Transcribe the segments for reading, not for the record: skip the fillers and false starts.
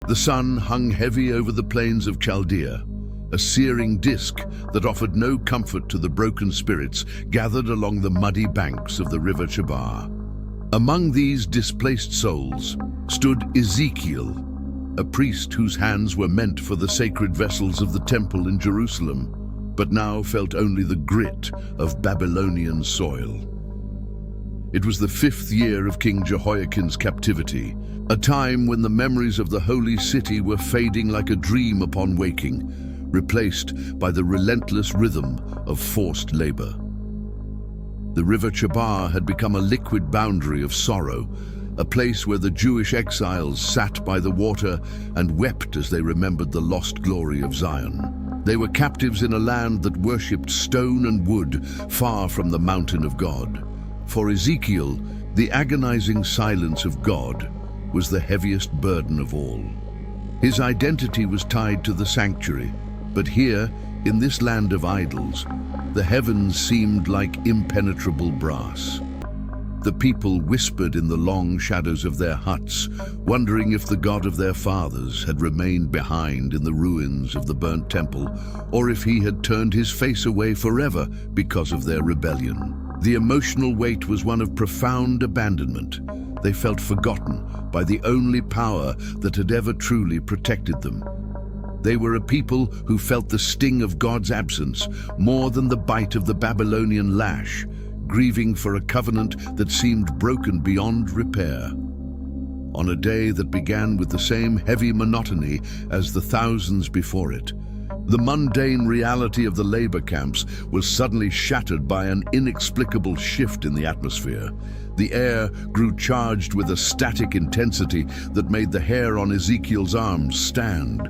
The sun hung heavy over the plains of Chaldea, a searing disk that offered no comfort to the broken spirits gathered along the muddy banks of the river Chebar. Among these displaced souls stood Ezekiel, a priest whose hands were meant for the sacred vessels of the temple in Jerusalem, but now felt only the grit of Babylonian soil. It was the 5th year of King Jehoiakim's captivity, a time when the memories of the holy city were fading like a dream upon waking, replaced by the relentless rhythm of forced labor. The river Chebar had become a liquid boundary of sorrow, a place where the Jewish exiles sat by the water and wept as they remembered the lost glory of Zion. They were captives in a land that worshipped stone and wood, far from the mountain of God. For Ezekiel, the agonizing silence of God was the heaviest burden of all. His identity was tied to the sanctuary, but here, in this land of idols, the heavens seemed like impenetrable brass. The people whispered in the long shadows of their huts, wondering if the God of their fathers had remained behind in the ruins of the burnt temple, or if he had turned his face away forever because of their rebellion. The emotional weight was one of profound abandonment. They felt forgotten by the only power that had ever truly protected them. They were a people who felt the sting of God's absence more than the bite of the Babylonian lash, grieving for a covenant that seemed broken beyond repair. On a day that began with the same heavy monotony as the thousands before it, the mundane reality of the labor camps was suddenly shattered by an inexplicable shift in the atmosphere. The air grew charged with a static intensity that made the hair on Ezekiel's arms stand.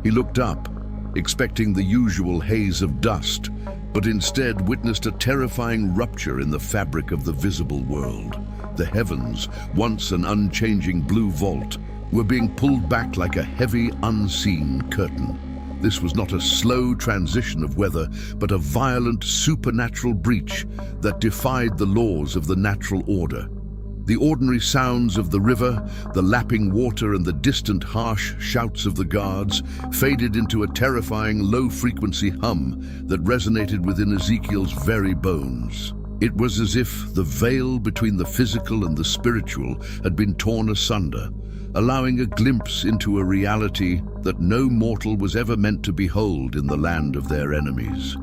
He looked up, expecting the usual haze of dust, but instead witnessed a terrifying rupture in the fabric of the visible world. The heavens, once an unchanging blue vault, were being pulled back like a heavy, unseen curtain. This was not a slow transition of weather, but a violent supernatural breach that defied the laws of the natural order. The ordinary sounds of the river, the lapping water, and the distant harsh shouts of the guards faded into a terrifying low-frequency hum that resonated within Ezekiel's very bones. It was as if the veil between the physical and the spiritual had been torn asunder, allowing a glimpse into a reality that no mortal was ever meant to behold in the land of their enemies.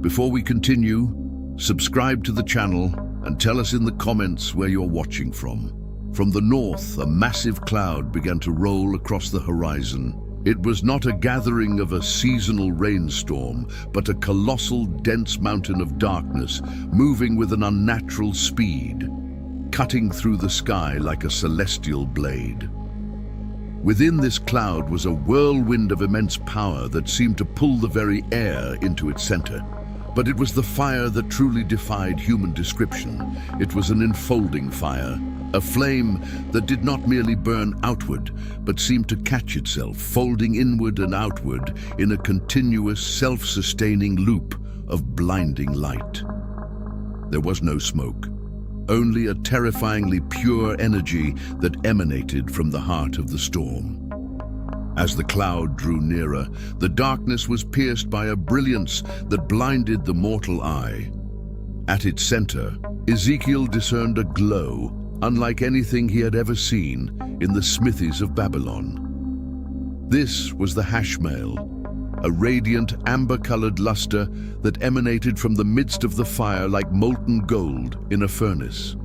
Before we continue, subscribe to the channel and tell us in the comments where you're watching from. From the north, a massive cloud began to roll across the horizon. It was not a gathering of a seasonal rainstorm, but a colossal, dense mountain of darkness, moving with an unnatural speed, cutting through the sky like a celestial blade. Within this cloud was a whirlwind of immense power that seemed to pull the very air into its center. But it was the fire that truly defied human description. It was an enfolding fire, a flame that did not merely burn outward, but seemed to catch itself, folding inward and outward in a continuous, self-sustaining loop of blinding light. There was no smoke, only a terrifyingly pure energy that emanated from the heart of the storm. As the cloud drew nearer, the darkness was pierced by a brilliance that blinded the mortal eye. At its center, Ezekiel discerned a glow unlike anything he had ever seen in the smithies of Babylon. This was the hashmail, a radiant amber-colored luster that emanated from the midst of the fire like molten gold in a furnace.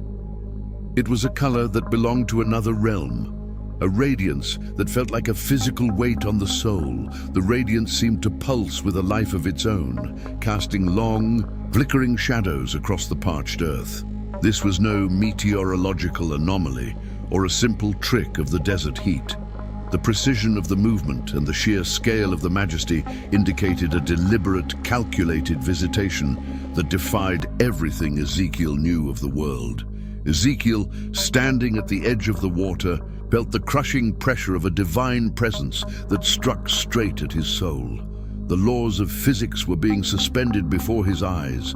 It was a color that belonged to another realm, a radiance that felt like a physical weight on the soul. The radiance seemed to pulse with a life of its own, casting long, flickering shadows across the parched earth. This was no meteorological anomaly or a simple trick of the desert heat. The precision of the movement and the sheer scale of the majesty indicated a deliberate, calculated visitation that defied everything Ezekiel knew of the world. Ezekiel, standing at the edge of the water, felt the crushing pressure of a divine presence that struck straight at his soul. The laws of physics were being suspended before his eyes.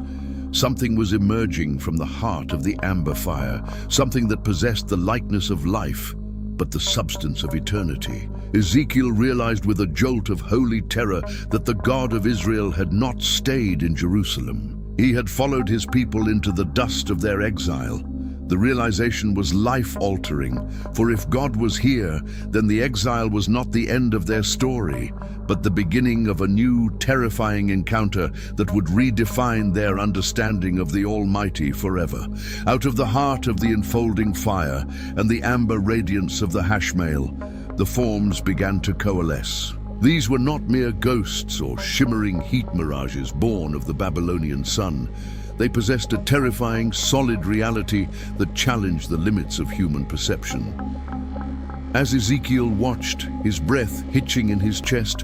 Something was emerging from the heart of the amber fire, something that possessed the likeness of life, but the substance of eternity. Ezekiel realized with a jolt of holy terror that the God of Israel had not stayed in Jerusalem. He had followed his people into the dust of their exile. The realization was life-altering, for if God was here, then the exile was not the end of their story, but the beginning of a new, terrifying encounter that would redefine their understanding of the Almighty forever. Out of the heart of the enfolding fire and the amber radiance of the hashmale, the forms began to coalesce. These were not mere ghosts or shimmering heat mirages born of the Babylonian sun. They possessed a terrifying, solid reality that challenged the limits of human perception. As Ezekiel watched, his breath hitching in his chest,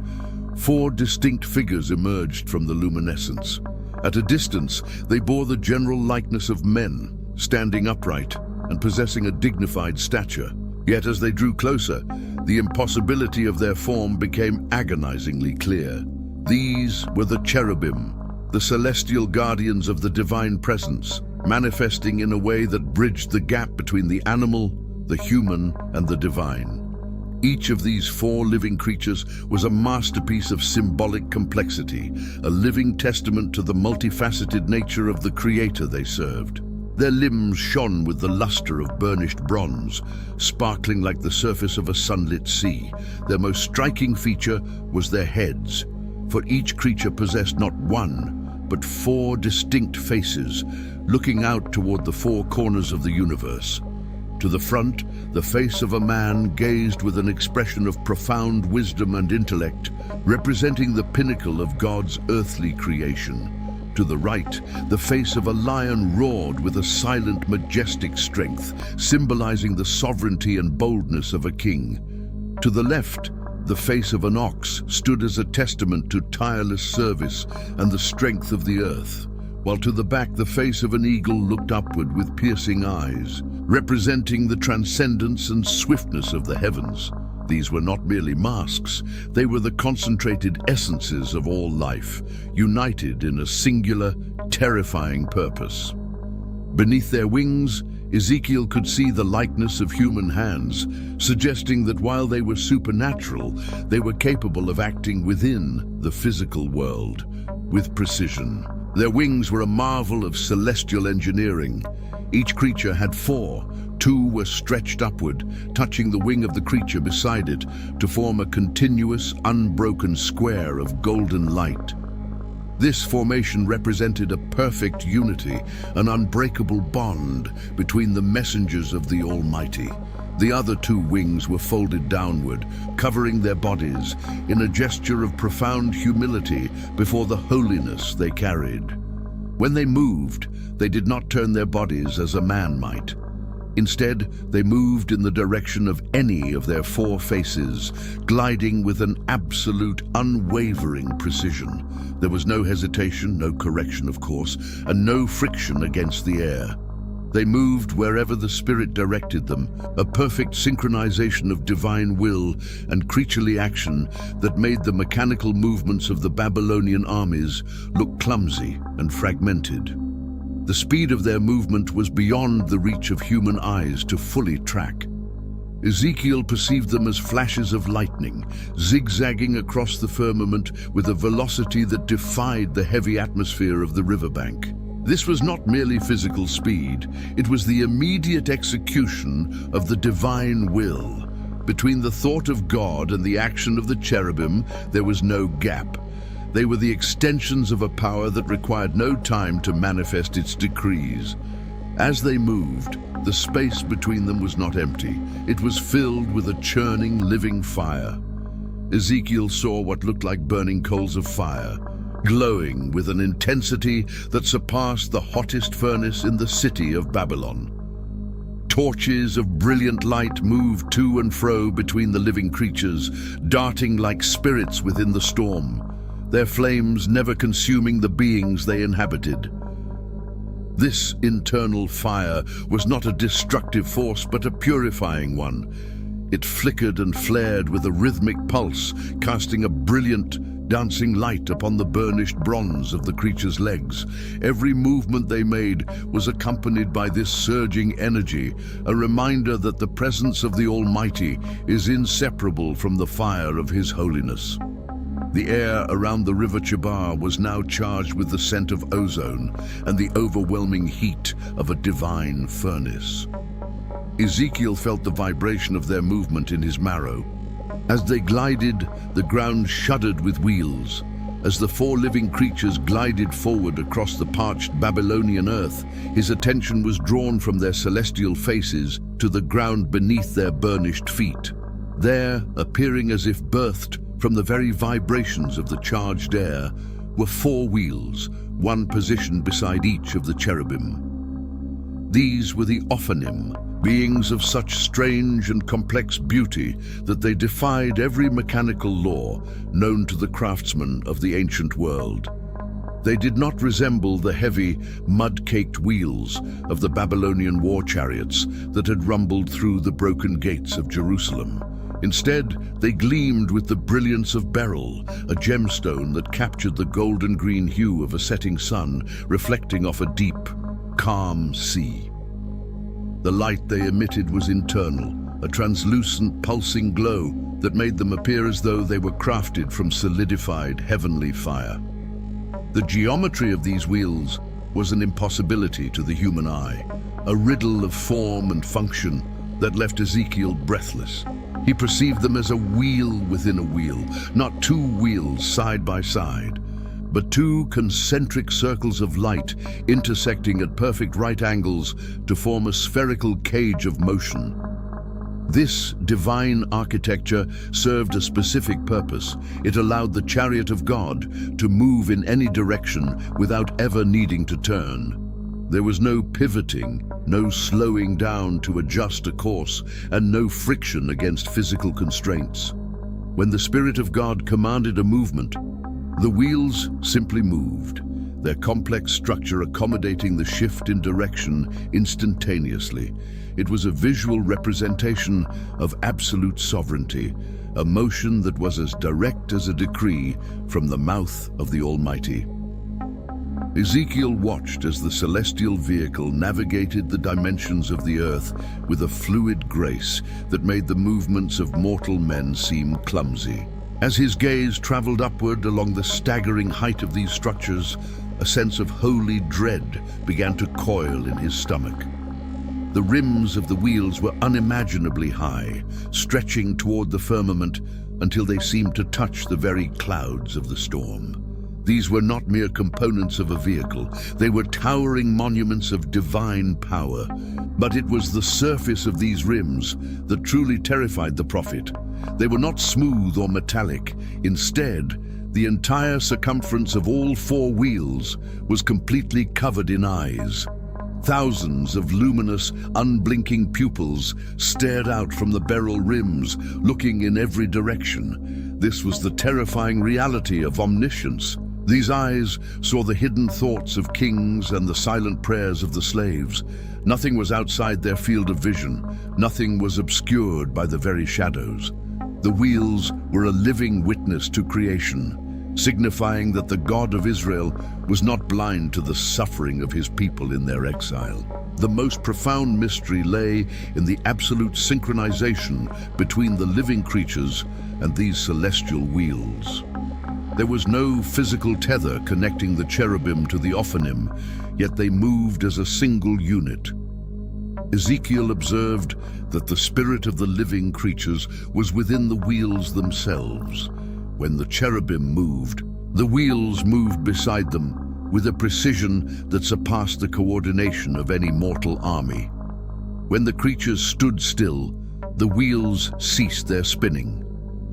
4 distinct figures emerged from the luminescence. At a distance, they bore the general likeness of men, standing upright and possessing a dignified stature. Yet as they drew closer, the impossibility of their form became agonizingly clear. These were the cherubim, the celestial guardians of the divine presence, manifesting in a way that bridged the gap between the animal, the human, and the divine. Each of these 4 living creatures was a masterpiece of symbolic complexity, a living testament to the multifaceted nature of the Creator they served. Their limbs shone with the luster of burnished bronze, sparkling like the surface of a sunlit sea. Their most striking feature was their heads, for each creature possessed not 1, but 4 distinct faces, looking out toward the 4 corners of the universe. To the front, the face of a man gazed with an expression of profound wisdom and intellect, representing the pinnacle of God's earthly creation. To the right, the face of a lion roared with a silent, majestic strength, symbolizing the sovereignty and boldness of a king. To the left, the face of an ox stood as a testament to tireless service and the strength of the earth, while to the back the face of an eagle looked upward with piercing eyes, representing the transcendence and swiftness of the heavens. These were not merely masks, they were the concentrated essences of all life, united in a singular, terrifying purpose. Beneath their wings, Ezekiel could see the likeness of human hands, suggesting that while they were supernatural, they were capable of acting within the physical world with precision. Their wings were a marvel of celestial engineering. Each creature had 4. 2 were stretched upward, touching the wing of the creature beside it to form a continuous, unbroken square of golden light. This formation represented a perfect unity, an unbreakable bond between the messengers of the Almighty. The other 2 wings were folded downward, covering their bodies in a gesture of profound humility before the holiness they carried. When they moved, they did not turn their bodies as a man might. Instead, they moved in the direction of any of their 4 faces, gliding with an absolute, unwavering precision. There was no hesitation, no correction, of course, and no friction against the air. They moved wherever the Spirit directed them, a perfect synchronization of divine will and creaturely action that made the mechanical movements of the Babylonian armies look clumsy and fragmented. The speed of their movement was beyond the reach of human eyes to fully track. Ezekiel perceived them as flashes of lightning, zigzagging across the firmament with a velocity that defied the heavy atmosphere of the riverbank. This was not merely physical speed, it was the immediate execution of the divine will. Between the thought of God and the action of the cherubim, there was no gap. They were the extensions of a power that required no time to manifest its decrees. As they moved, the space between them was not empty. It was filled with a churning, living fire. Ezekiel saw what looked like burning coals of fire, glowing with an intensity that surpassed the hottest furnace in the city of Babylon. Torches of brilliant light moved to and fro between the living creatures, darting like spirits within the storm, their flames never consuming the beings they inhabited. This internal fire was not a destructive force, but a purifying one. It flickered and flared with a rhythmic pulse, casting a brilliant, dancing light upon the burnished bronze of the creature's legs. Every movement they made was accompanied by this surging energy, a reminder that the presence of the Almighty is inseparable from the fire of His holiness. The air around the river Chebar was now charged with the scent of ozone and the overwhelming heat of a divine furnace. Ezekiel felt the vibration of their movement in his marrow. As they glided, the ground shuddered with wheels. As the four living creatures glided forward across the parched Babylonian earth, his attention was drawn from their celestial faces to the ground beneath their burnished feet. There, appearing as if birthed from the very vibrations of the charged air, were four wheels, one positioned beside each of the cherubim. These were the Ophanim, beings of such strange and complex beauty that they defied every mechanical law known to the craftsmen of the ancient world. They did not resemble the heavy, mud-caked wheels of the Babylonian war chariots that had rumbled through the broken gates of Jerusalem. Instead, they gleamed with the brilliance of beryl, a gemstone that captured the golden-green hue of a setting sun, reflecting off a deep, calm sea. The light they emitted was internal, a translucent, pulsing glow that made them appear as though they were crafted from solidified heavenly fire. The geometry of these wheels was an impossibility to the human eye, a riddle of form and function that left Ezekiel breathless. He perceived them as a wheel within a wheel, not two wheels side by side, but two concentric circles of light intersecting at perfect right angles to form a spherical cage of motion. This divine architecture served a specific purpose. It allowed the chariot of God to move in any direction without ever needing to turn. There was no pivoting, no slowing down to adjust a course, and no friction against physical constraints. When the Spirit of God commanded a movement, the wheels simply moved, their complex structure accommodating the shift in direction instantaneously. It was a visual representation of absolute sovereignty, a motion that was as direct as a decree from the mouth of the Almighty. Ezekiel watched as the celestial vehicle navigated the dimensions of the earth with a fluid grace that made the movements of mortal men seem clumsy. As his gaze traveled upward along the staggering height of these structures, a sense of holy dread began to coil in his stomach. The rims of the wheels were unimaginably high, stretching toward the firmament until they seemed to touch the very clouds of the storm. These were not mere components of a vehicle. They were towering monuments of divine power. But it was the surface of these rims that truly terrified the prophet. They were not smooth or metallic. Instead, the entire circumference of all four wheels was completely covered in eyes. Thousands of luminous, unblinking pupils stared out from the beryl rims, looking in every direction. This was the terrifying reality of omniscience. These eyes saw the hidden thoughts of kings and the silent prayers of the slaves. Nothing was outside their field of vision. Nothing was obscured by the very shadows. The wheels were a living witness to creation, signifying that the God of Israel was not blind to the suffering of his people in their exile. The most profound mystery lay in the absolute synchronization between the living creatures and these celestial wheels. There was no physical tether connecting the cherubim to the Ophanim, yet they moved as a single unit. Ezekiel observed that the spirit of the living creatures was within the wheels themselves. When the cherubim moved, the wheels moved beside them with a precision that surpassed the coordination of any mortal army. When the creatures stood still, the wheels ceased their spinning.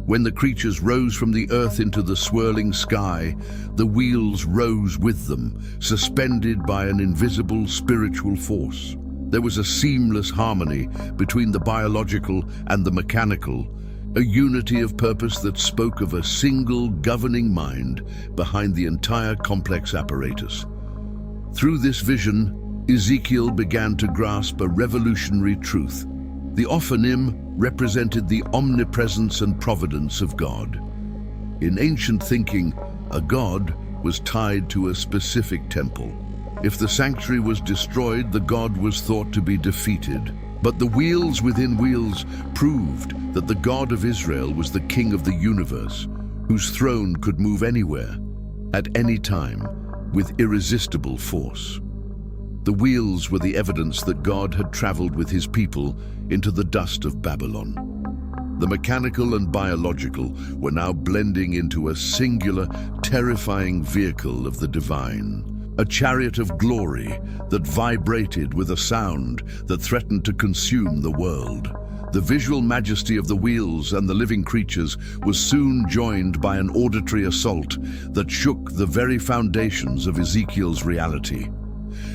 When the creatures rose from the earth into the swirling sky, the wheels rose with them, suspended by an invisible spiritual force. There was a seamless harmony between the biological and the mechanical, a unity of purpose that spoke of a single governing mind behind the entire complex apparatus. Through this vision, Ezekiel began to grasp a revolutionary truth. The Ophanim represented the omnipresence and providence of God. In ancient thinking, a god was tied to a specific temple. If the sanctuary was destroyed, the god was thought to be defeated. But the wheels within wheels proved that the God of Israel was the king of the universe, whose throne could move anywhere, at any time, with irresistible force. The wheels were the evidence that God had traveled with his people into the dust of Babylon. The mechanical and biological were now blending into a singular, terrifying vehicle of the divine. A chariot of glory that vibrated with a sound that threatened to consume the world. The visual majesty of the wheels and the living creatures was soon joined by an auditory assault that shook the very foundations of Ezekiel's reality.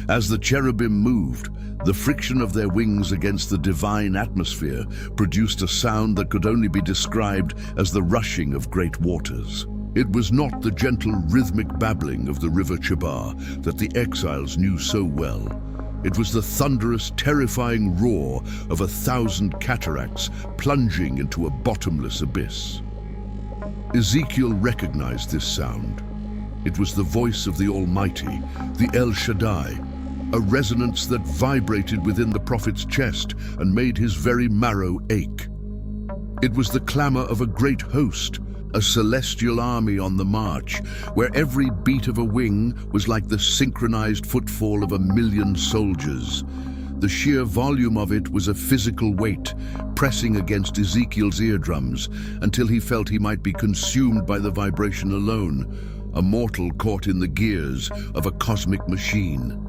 As the cherubim moved, the friction of their wings against the divine atmosphere produced a sound that could only be described as the rushing of great waters. It was not the gentle rhythmic babbling of the river Chebar that the exiles knew so well. It was the thunderous, terrifying roar of 1,000 cataracts plunging into a bottomless abyss. Ezekiel recognized this sound. It was the voice of the Almighty, the El Shaddai, a resonance that vibrated within the prophet's chest and made his very marrow ache. It was the clamor of a great host, a celestial army on the march, where every beat of a wing was like the synchronized footfall of 1,000,000 soldiers. The sheer volume of it was a physical weight, pressing against Ezekiel's eardrums until he felt he might be consumed by the vibration alone, a mortal caught in the gears of a cosmic machine.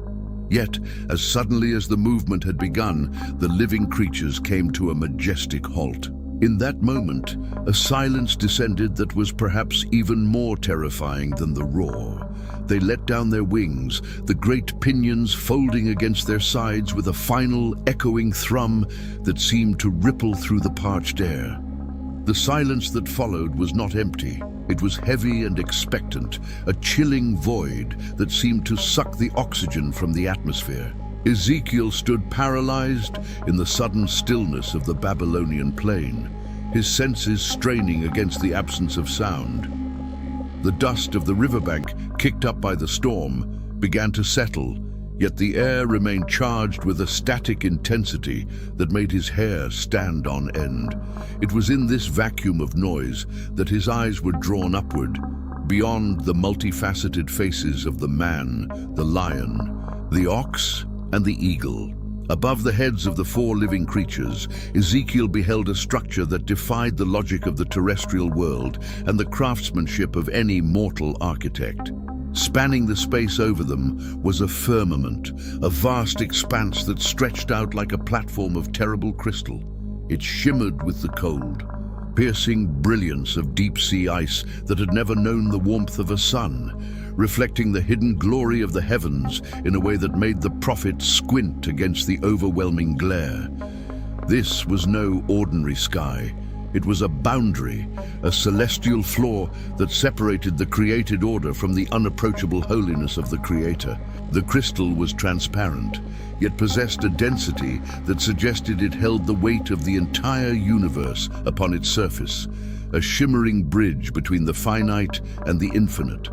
Yet, as suddenly as the movement had begun, the living creatures came to a majestic halt. In that moment, a silence descended that was perhaps even more terrifying than the roar. They let down their wings, the great pinions folding against their sides with a final, echoing thrum that seemed to ripple through the parched air. The silence that followed was not empty. It was heavy and expectant, a chilling void that seemed to suck the oxygen from the atmosphere. Ezekiel stood paralyzed in the sudden stillness of the Babylonian plain, his senses straining against the absence of sound. The dust of the riverbank, kicked up by the storm, began to settle, yet the air remained charged with a static intensity that made his hair stand on end. It was in this vacuum of noise that his eyes were drawn upward, beyond the multifaceted faces of the man, the lion, the ox, and the eagle. Above the heads of the 4 living creatures, Ezekiel beheld a structure that defied the logic of the terrestrial world and the craftsmanship of any mortal architect. Spanning the space over them was a firmament, a vast expanse that stretched out like a platform of terrible crystal. It shimmered with the cold, piercing brilliance of deep-sea ice that had never known the warmth of a sun, reflecting the hidden glory of the heavens in a way that made the prophet squint against the overwhelming glare. This was no ordinary sky. It was a boundary, a celestial floor that separated the created order from the unapproachable holiness of the Creator. The crystal was transparent, yet possessed a density that suggested it held the weight of the entire universe upon its surface, a shimmering bridge between the finite and the infinite.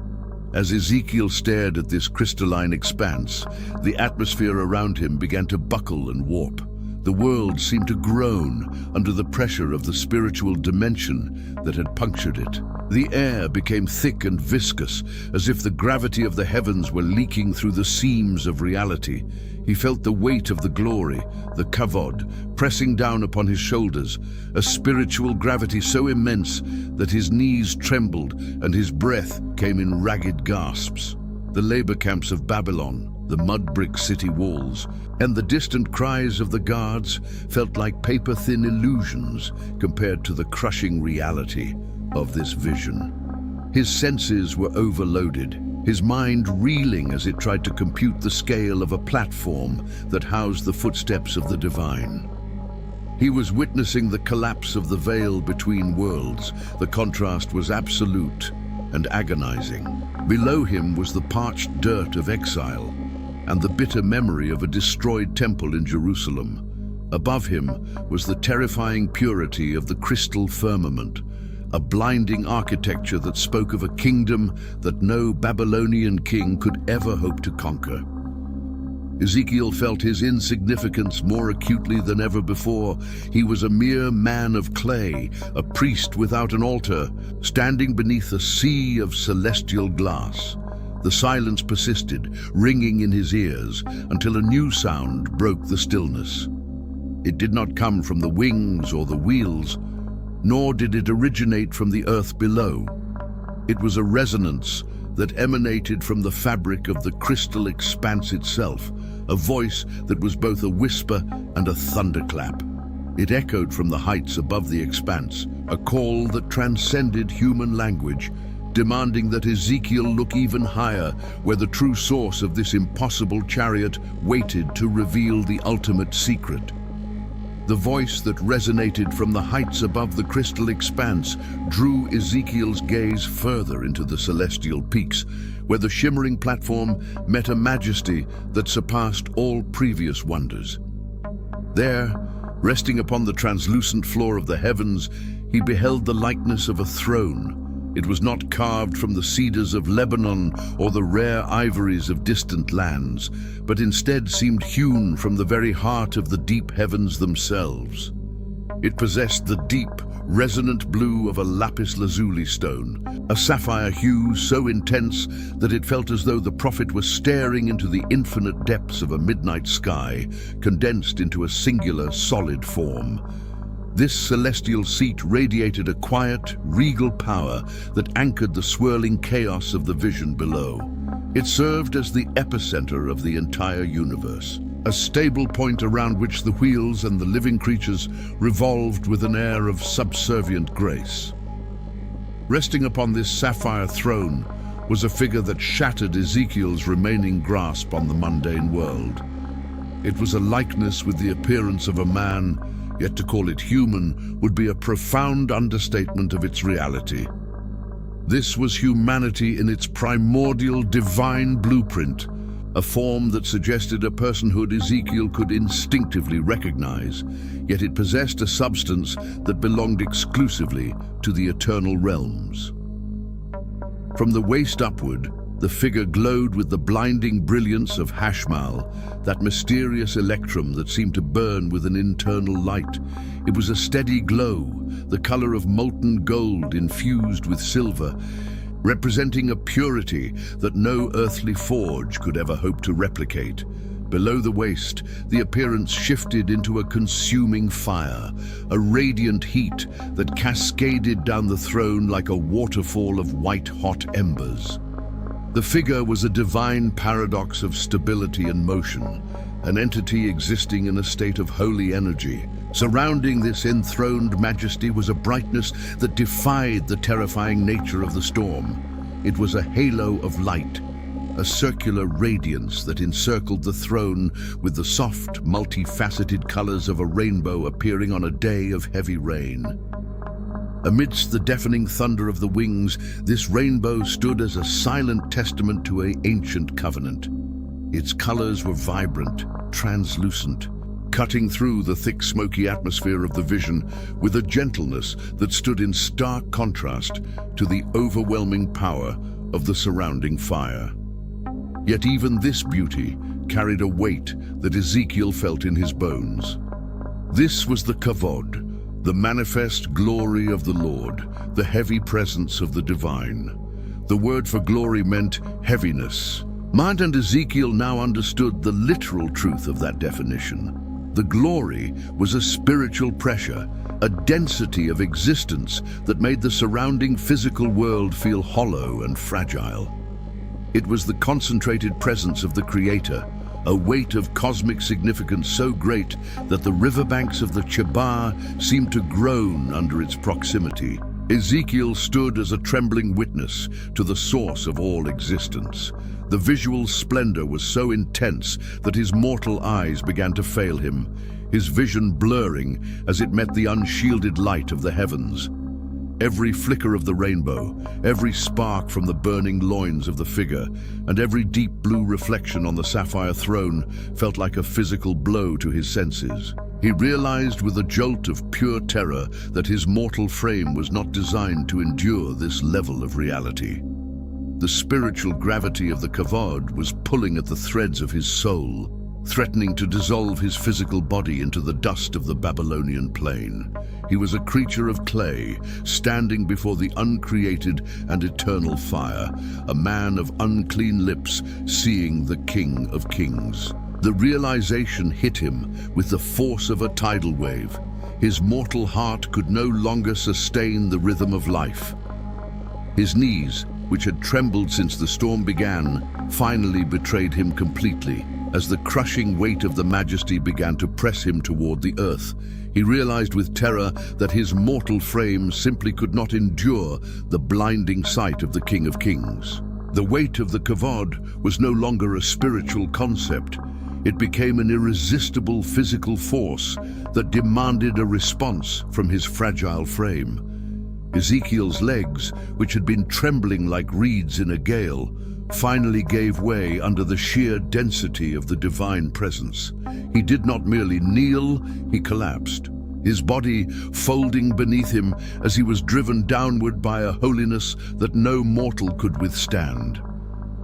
As Ezekiel stared at this crystalline expanse, the atmosphere around him began to buckle and warp. The world seemed to groan under the pressure of the spiritual dimension that had punctured it. The air became thick and viscous, as if the gravity of the heavens were leaking through the seams of reality. He felt the weight of the glory, the kavod, pressing down upon his shoulders, a spiritual gravity so immense that his knees trembled and his breath came in ragged gasps. The labor camps of Babylon, the mud-brick city walls, and the distant cries of the guards felt like paper-thin illusions compared to the crushing reality of this vision. His senses were overloaded, his mind reeling as it tried to compute the scale of a platform that housed the footsteps of the divine. He was witnessing the collapse of the veil between worlds. The contrast was absolute and agonizing. Below him was the parched dirt of exile and the bitter memory of a destroyed temple in Jerusalem. Above him was the terrifying purity of the crystal firmament, a blinding architecture that spoke of a kingdom that no Babylonian king could ever hope to conquer. Ezekiel felt his insignificance more acutely than ever before. He was a mere man of clay, a priest without an altar, standing beneath a sea of celestial glass. The silence persisted, ringing in his ears, until a new sound broke the stillness. It did not come from the wings or the wheels, nor did it originate from the earth below. It was a resonance that emanated from the fabric of the crystal expanse itself, a voice that was both a whisper and a thunderclap. It echoed from the heights above the expanse, a call that transcended human language, demanding that Ezekiel look even higher, where the true source of this impossible chariot waited to reveal the ultimate secret. The voice that resonated from the heights above the crystal expanse drew Ezekiel's gaze further into the celestial peaks, where the shimmering platform met a majesty that surpassed all previous wonders. There, resting upon the translucent floor of the heavens, he beheld the likeness of a throne. It was not carved from the cedars of Lebanon or the rare ivories of distant lands, but instead seemed hewn from the very heart of the deep heavens themselves. It possessed the deep, resonant blue of a lapis lazuli stone, a sapphire hue so intense that it felt as though the prophet was staring into the infinite depths of a midnight sky, condensed into a singular, solid form. This celestial seat radiated a quiet, regal power that anchored the swirling chaos of the vision below. It served as the epicenter of the entire universe, a stable point around which the wheels and the living creatures revolved with an air of subservient grace. Resting upon this sapphire throne was a figure that shattered Ezekiel's remaining grasp on the mundane world. It was a likeness with the appearance of a man, yet to call it human would be a profound understatement of its reality. This was humanity in its primordial divine blueprint, a form that suggested a personhood Ezekiel could instinctively recognize, yet it possessed a substance that belonged exclusively to the eternal realms. From the waist upward, the figure glowed with the blinding brilliance of Hashmal, that mysterious electrum that seemed to burn with an internal light. It was a steady glow, the color of molten gold infused with silver, representing a purity that no earthly forge could ever hope to replicate. Below the waist, the appearance shifted into a consuming fire, a radiant heat that cascaded down the throne like a waterfall of white-hot embers. The figure was a divine paradox of stability and motion, an entity existing in a state of holy energy. Surrounding this enthroned majesty was a brightness that defied the terrifying nature of the storm. It was a halo of light, a circular radiance that encircled the throne with the soft, multifaceted colors of a rainbow appearing on a day of heavy rain. Amidst the deafening thunder of the wings, this rainbow stood as a silent testament to an ancient covenant. Its colors were vibrant, translucent, cutting through the thick, smoky atmosphere of the vision with a gentleness that stood in stark contrast to the overwhelming power of the surrounding fire. Yet even this beauty carried a weight that Ezekiel felt in his bones. This was the kavod, the manifest glory of the Lord, the heavy presence of the divine. The word for glory meant heaviness. Mind and Ezekiel now understood the literal truth of that definition. The glory was a spiritual pressure, a density of existence that made the surrounding physical world feel hollow and fragile. It was the concentrated presence of the Creator, a weight of cosmic significance so great that the riverbanks of the Chebar seemed to groan under its proximity. Ezekiel stood as a trembling witness to the source of all existence. The visual splendor was so intense that his mortal eyes began to fail him, his vision blurring as it met the unshielded light of the heavens. Every flicker of the rainbow, every spark from the burning loins of the figure, and every deep blue reflection on the sapphire throne felt like a physical blow to his senses. He realized with a jolt of pure terror that his mortal frame was not designed to endure this level of reality. The spiritual gravity of the kavod was pulling at the threads of his soul, threatening to dissolve his physical body into the dust of the Babylonian plain. He was a creature of clay, standing before the uncreated and eternal fire, a man of unclean lips, seeing the King of Kings. The realization hit him with the force of a tidal wave. His mortal heart could no longer sustain the rhythm of life. His knees, which had trembled since the storm began, finally betrayed him completely. As the crushing weight of the majesty began to press him toward the earth, he realized with terror that his mortal frame simply could not endure the blinding sight of the King of Kings. The weight of the kavod was no longer a spiritual concept. It became an irresistible physical force that demanded a response from his fragile frame. Ezekiel's legs, which had been trembling like reeds in a gale, finally gave way under the sheer density of the divine presence. He did not merely kneel, he collapsed, his body folding beneath him as he was driven downward by a holiness that no mortal could withstand.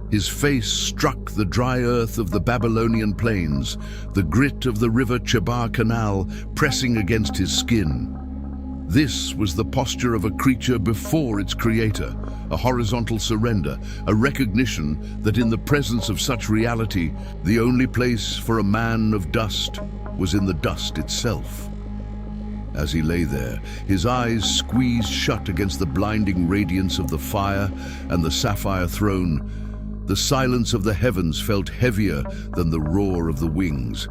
His face struck the dry earth of the Babylonian plains, the grit of the river Chebar Canal pressing against his skin. This was the posture of a creature before its creator, a horizontal surrender, a recognition that in the presence of such reality, the only place for a man of dust was in the dust itself. As he lay there, his eyes squeezed shut against the blinding radiance of the fire and the sapphire throne, the silence of the heavens felt heavier than the roar of the wings.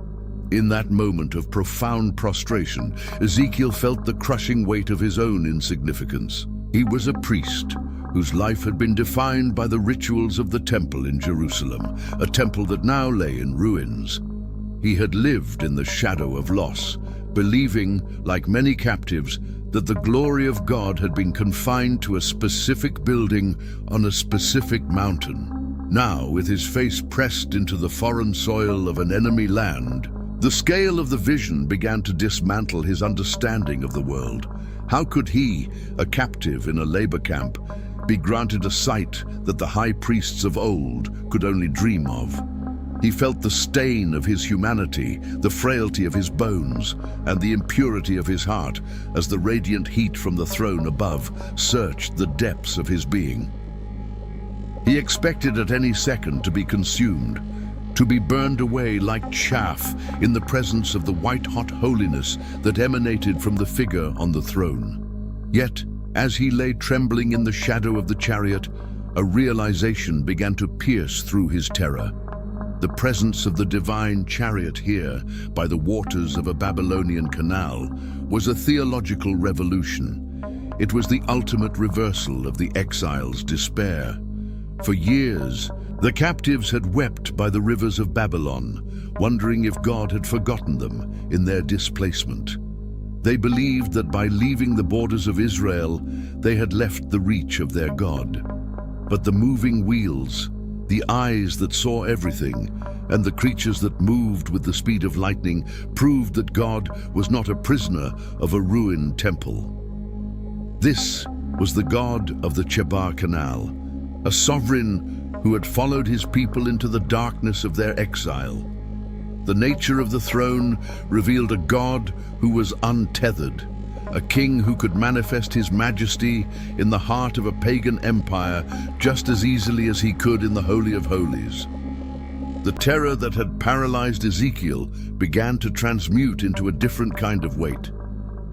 In that moment of profound prostration, Ezekiel felt the crushing weight of his own insignificance. He was a priest whose life had been defined by the rituals of the temple in Jerusalem, a temple that now lay in ruins. He had lived in the shadow of loss, believing, like many captives, that the glory of God had been confined to a specific building on a specific mountain. Now, with his face pressed into the foreign soil of an enemy land, the scale of the vision began to dismantle his understanding of the world. How could he, a captive in a labor camp, be granted a sight that the high priests of old could only dream of? He felt the stain of his humanity, the frailty of his bones, and the impurity of his heart as the radiant heat from the throne above searched the depths of his being. He expected at any second to be consumed, to be burned away like chaff in the presence of the white-hot holiness that emanated from the figure on the throne. Yet, as he lay trembling in the shadow of the chariot, a realization began to pierce through his terror. The presence of the divine chariot here, by the waters of a Babylonian canal, was a theological revolution. It was the ultimate reversal of the exiles' despair. For years, the captives had wept by the rivers of Babylon, wondering if God had forgotten them in their displacement. They believed that by leaving the borders of Israel, they had left the reach of their God. But the moving wheels, the eyes that saw everything, and the creatures that moved with the speed of lightning proved that God was not a prisoner of a ruined temple. This was the God of the Chebar Canal, a sovereign who had followed his people into the darkness of their exile. The nature of the throne revealed a God who was untethered, a king who could manifest his majesty in the heart of a pagan empire just as easily as he could in the Holy of Holies. The terror that had paralyzed Ezekiel began to transmute into a different kind of weight,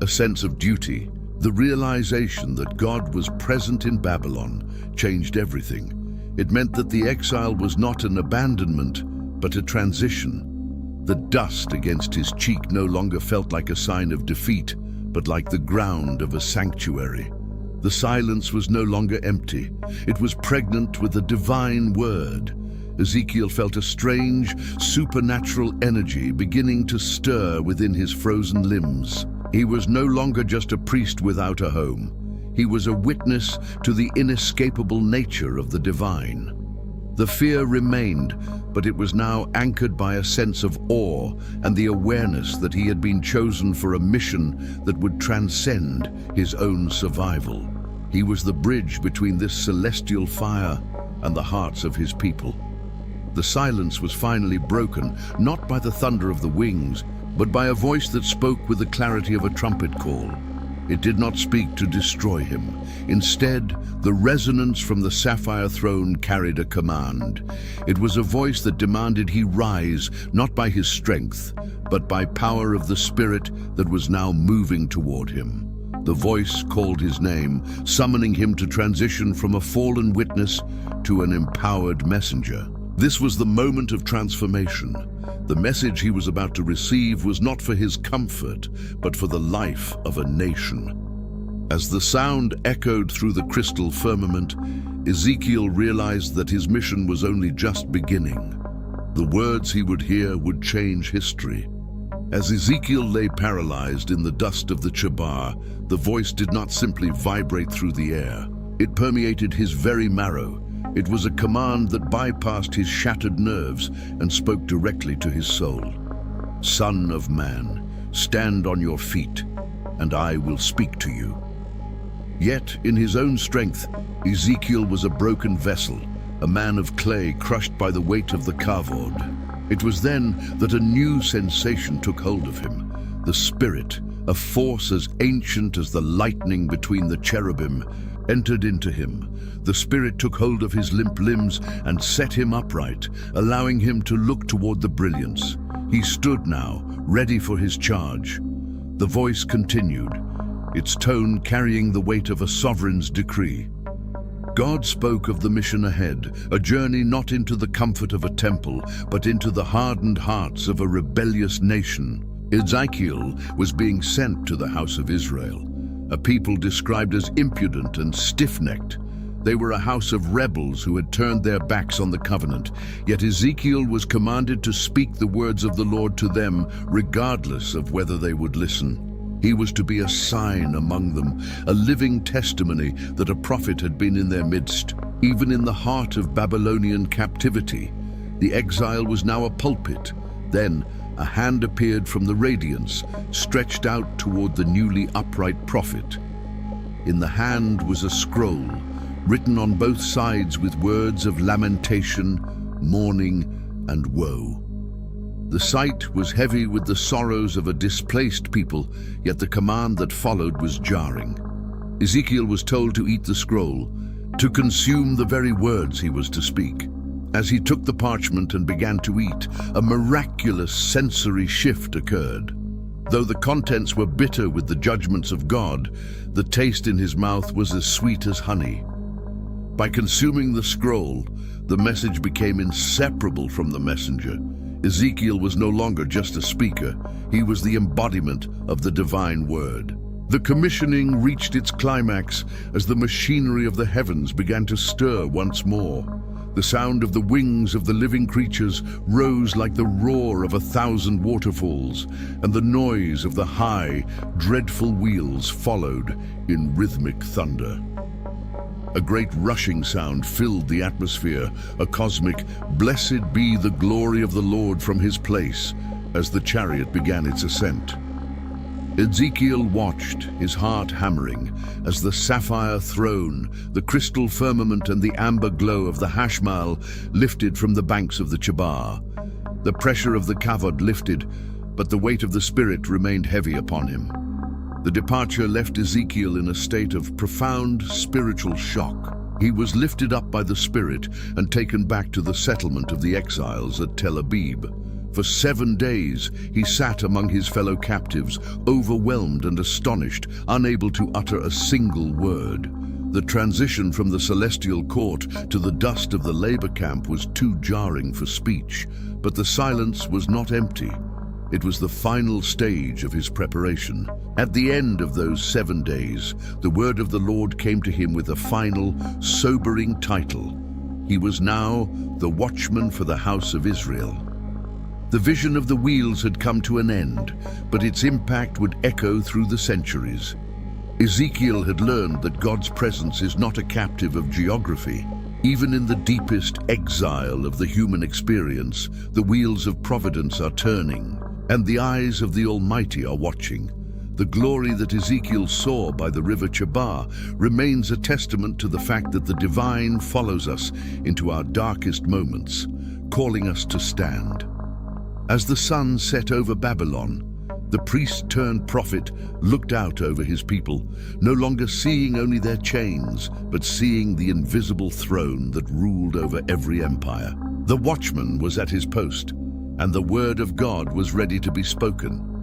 a sense of duty. The realization that God was present in Babylon changed everything. It meant that the exile was not an abandonment, but a transition. The dust against his cheek no longer felt like a sign of defeat, but like the ground of a sanctuary. The silence was no longer empty. It was pregnant with a divine word. Ezekiel felt a strange, supernatural energy beginning to stir within his frozen limbs. He was no longer just a priest without a home. He was a witness to the inescapable nature of the divine. The fear remained, but it was now anchored by a sense of awe and the awareness that he had been chosen for a mission that would transcend his own survival. He was the bridge between this celestial fire and the hearts of his people. The silence was finally broken, not by the thunder of the wings, but by a voice that spoke with the clarity of a trumpet call. It did not speak to destroy him. Instead, the resonance from the sapphire throne carried a command. It was a voice that demanded he rise, not by his strength, but by power of the Spirit that was now moving toward him. The voice called his name, summoning him to transition from a fallen witness to an empowered messenger. This was the moment of transformation. The message he was about to receive was not for his comfort, but for the life of a nation. As the sound echoed through the crystal firmament, Ezekiel realized that his mission was only just beginning. The words he would hear would change history. As Ezekiel lay paralyzed in the dust of the Chebar, the voice did not simply vibrate through the air. It permeated his very marrow. It was a command that bypassed his shattered nerves and spoke directly to his soul. Son of man, stand on your feet, and I will speak to you. Yet, in his own strength, Ezekiel was a broken vessel, a man of clay crushed by the weight of the kavod. It was then that a new sensation took hold of him. The Spirit, a force as ancient as the lightning between the cherubim, entered into him. The Spirit took hold of his limp limbs and set him upright, allowing him to look toward the brilliance. He stood now, ready for his charge. The voice continued, its tone carrying the weight of a sovereign's decree. God spoke of the mission ahead, a journey not into the comfort of a temple, but into the hardened hearts of a rebellious nation. Ezekiel was being sent to the house of Israel, a people described as impudent and stiff-necked. They were a house of rebels who had turned their backs on the covenant, yet Ezekiel was commanded to speak the words of the Lord to them, regardless of whether they would listen. He was to be a sign among them, a living testimony that a prophet had been in their midst. Even in the heart of Babylonian captivity, the exile was now a pulpit. Then, a hand appeared from the radiance, stretched out toward the newly upright prophet. In the hand was a scroll, written on both sides with words of lamentation, mourning, and woe. The sight was heavy with the sorrows of a displaced people, yet the command that followed was jarring. Ezekiel was told to eat the scroll, to consume the very words he was to speak. As he took the parchment and began to eat, a miraculous sensory shift occurred. Though the contents were bitter with the judgments of God, the taste in his mouth was as sweet as honey. By consuming the scroll, the message became inseparable from the messenger. Ezekiel was no longer just a speaker, he was the embodiment of the divine word. The commissioning reached its climax as the machinery of the heavens began to stir once more. The sound of the wings of the living creatures rose like the roar of 1,000 waterfalls, and the noise of the high, dreadful wheels followed in rhythmic thunder. A great rushing sound filled the atmosphere, a cosmic, "Blessed be the glory of the Lord" from his place, as the chariot began its ascent. Ezekiel watched, his heart hammering, as the sapphire throne, the crystal firmament and the amber glow of the Hashmal lifted from the banks of the Chebar. The pressure of the kavod lifted, but the weight of the Spirit remained heavy upon him. The departure left Ezekiel in a state of profound spiritual shock. He was lifted up by the Spirit and taken back to the settlement of the exiles at Tel Abib. For 7 days, he sat among his fellow captives, overwhelmed and astonished, unable to utter a single word. The transition from the celestial court to the dust of the labor camp was too jarring for speech, but the silence was not empty. It was the final stage of his preparation. At the end of those 7 days, the word of the Lord came to him with a final, sobering title. He was now the watchman for the house of Israel. The vision of the wheels had come to an end, but its impact would echo through the centuries. Ezekiel had learned that God's presence is not a captive of geography. Even in the deepest exile of the human experience, the wheels of providence are turning, and the eyes of the Almighty are watching. The glory that Ezekiel saw by the river Chebar remains a testament to the fact that the divine follows us into our darkest moments, calling us to stand. As the sun set over Babylon, the priest-turned-prophet looked out over his people, no longer seeing only their chains, but seeing the invisible throne that ruled over every empire. The watchman was at his post, and the word of God was ready to be spoken.